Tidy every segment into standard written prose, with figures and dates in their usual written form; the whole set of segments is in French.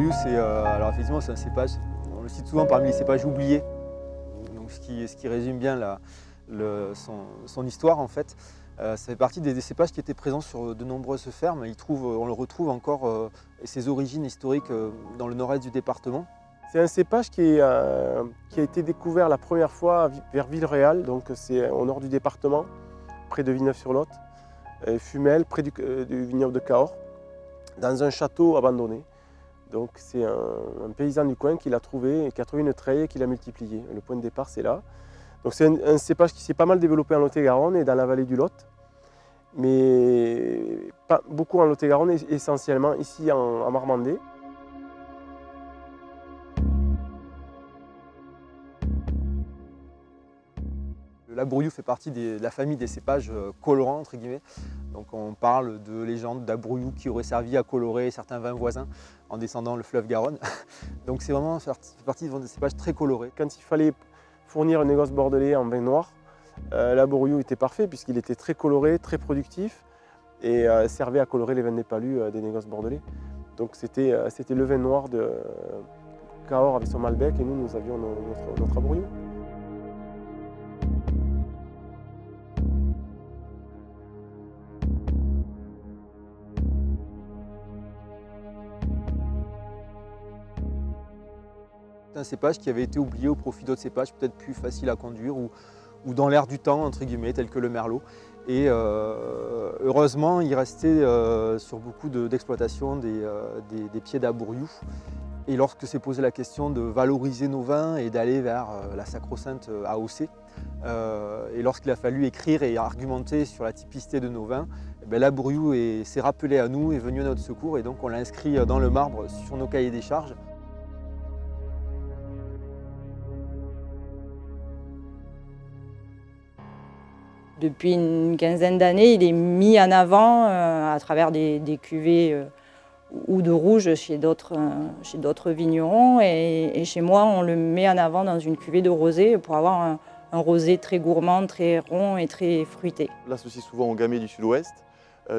Labourioux, alors effectivement, c'est un cépage, on le cite souvent parmi les cépages oubliés, donc ce qui résume bien son histoire en fait. Ça fait partie des cépages qui étaient présents sur de nombreuses fermes. On le retrouve encore, ses origines historiques dans le nord-est du département. C'est un cépage qui a été découvert la première fois vers Villeréal, donc c'est au nord du département, près de Villeneuve-sur-Lot, Fumel, près du vignoble de Cahors, dans un château abandonné. Donc c'est un paysan du coin qui l'a trouvé, et qui a trouvé une treille et qui l'a multiplié. Le point de départ, c'est là. Donc c'est un cépage qui s'est pas mal développé en Lot-et-Garonne et dans la vallée du Lot, mais pas beaucoup en Lot-et-Garonne, essentiellement ici en Marmandais. Le Labourioux fait partie de la famille des cépages colorants, entre guillemets. Donc on parle de légendes d'Abrouilloux qui auraient servi à colorer certains vins voisins en descendant le fleuve Garonne. Donc c'est vraiment fait partie des cépages très colorés. Quand il fallait fournir un négoce bordelais en vin noir, Labourioux était parfait puisqu'il était très coloré, très productif et servait à colorer les vins des palus des négoces bordelais. Donc c'était le vin noir de Cahors avec son Malbec et nous avions notre Labourioux. C'est un cépage qui avait été oublié au profit d'autres cépages peut-être plus faciles à conduire ou dans l'air du temps, entre guillemets, tels que le merlot. Et heureusement, il restait sur beaucoup d'exploitations des pieds d'Abrouilloux. Et lorsque s'est posé la question de valoriser nos vins et d'aller vers la sacro-sainte AOC, et lorsqu'il a fallu écrire et argumenter sur la typicité de nos vins, Labourioux s'est rappelé à nous, est venu à notre secours et donc on l'a inscrit dans le marbre sur nos cahiers des charges. Depuis une quinzaine d'années, il est mis en avant à travers des cuvées ou de rouge chez d'autres vignerons. Et chez moi, on le met en avant dans une cuvée de rosé pour avoir un rosé très gourmand, très rond et très fruité. On l'associe souvent au gamay du sud-ouest.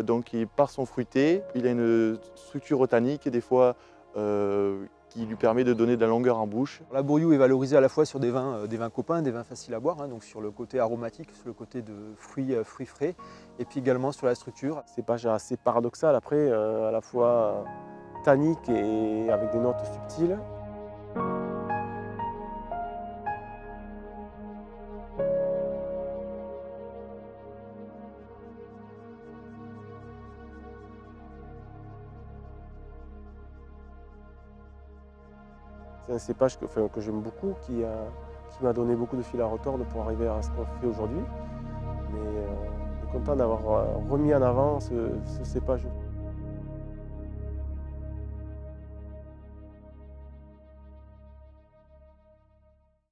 Donc par son fruité, il a une structure tannique et des fois qui lui permet de donner de la longueur en bouche. Labourioux est valorisé à la fois sur des vins copains, des vins faciles à boire, hein, donc sur le côté aromatique, sur le côté de fruits frais, et puis également sur la structure. C'est pas assez paradoxal après, à la fois tannique et avec des notes subtiles. C'est un cépage que j'aime beaucoup, qui m'a donné beaucoup de fil à retordre pour arriver à ce qu'on fait aujourd'hui. Mais je suis content d'avoir remis en avant ce cépage.